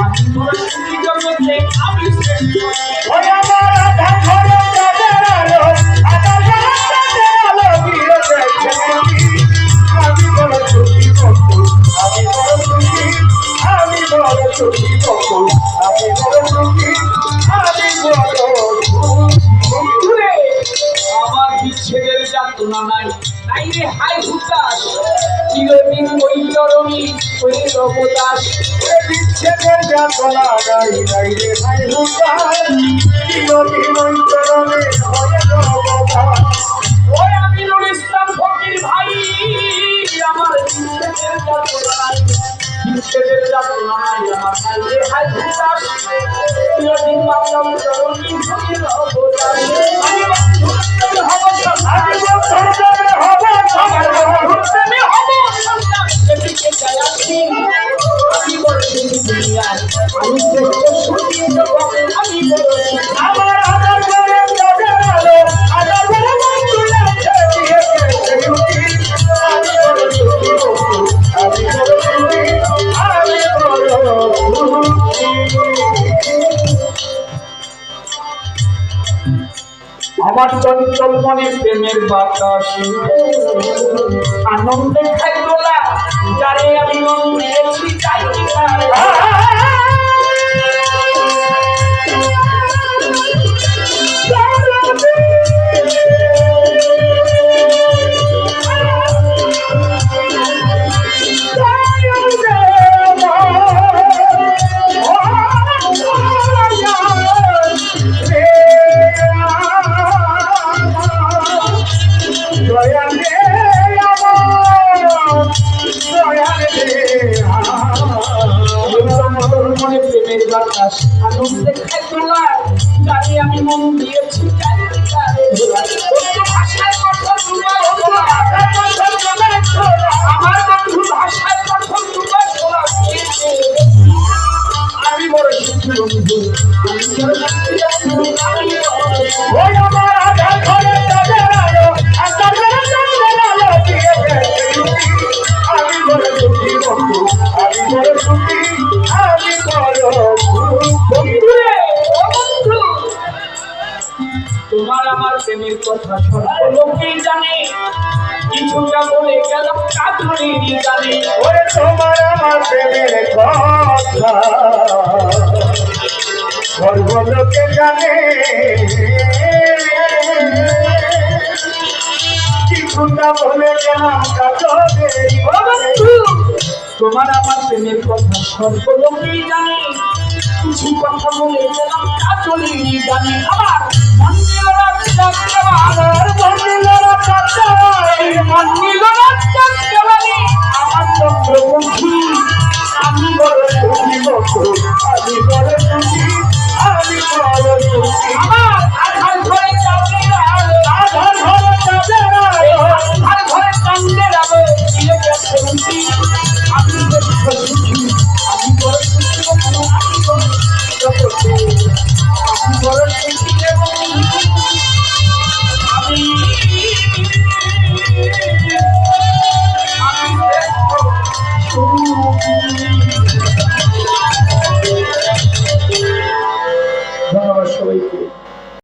আমি তোরা সুখী জগতে আমি ওই আমার আধা ঘরে চাঁদের আলো, আধা ঘরে চাঁদের আলো দিয়ে দেখেছি। আমি বড় সুখী বন্ধু, আমি বড় সুখী, আমি বড় সুখী বন্ধু, আমি বড় সুখী, আমি বড় বন্ধুরে আমার বিচ্ছেদের যাতনা নাই নাই রে হাই হুতাশ চিরদিন ওই চরণী ওই রবদাস বিচ্ছেদের যাতনা নাই নাই রে ভাই হুতাশ চিরদিন ওই চরণে হয়ে রবদাস। ওই আমি নুর ইসলাম ফকির ভাই আমার বিচ্ছেদের যাতনা নাই বিচ্ছেদের যাতনা নাই আমার নাই রে হাই হুতাশ চিরদিন বাংলার চরণী ওই রবদাস আমি বন্ধু হব আমি বন্ধুদের হব সবার আমি হব সন্তান এদিকে যাই আসি আমি বড় সুখী দুনিয়ায় আমি শ্রেষ্ঠ সুখী জগৎ আমি বড় সুখী আমার আধার ঘরে চাঁদের আলো, আধার ঘরে বন্ধু আছে দিয়েছে সুখী। আমি বড় সুখী বন্ধু, আমি বড় সুখী, আমি বড় সুখী। আমার চঞ্চল মনে প্রেমের বাতাস আনন্দে খাই তোলা যারে আমি মন দিয়েছি চাই মনে প্রেমের বাতাস আনন্দে খাই তোলা যারে আমি মন দিয়েছি চাই ভাষায় কথা আমার বন্ধু ভাষায় কথা আমি বড় সুখী বন্ধু ওই আমার আধার ঘরে চাঁদের আলো, আধার ঘরে চাঁদের আলো দিয়েছে সুখী। আমি বড় সুখী বন্ধু, আমি বড় সুখী, আমি বড় সুখী। বন্ধুরে ও বন্ধু তোমার আমার প্রেমের কথা সর্ব লোকেই জানে কিছুটা বলে গেলাম কাজলেরই জানে ওরে তোমার আমার প্রেমের কথা সর্বলোকে জানে, কিছুটা বলে গেলাম কাজলেরই ও বন্ধু তোমার আমার প্রেমের কথা সর্ব লোকেই জানে কিছু কথা বলে গেলাম কাজলেরই জানে আমার মন নিল রাত আমার বন্দিলরা কাছে মন নিল রাত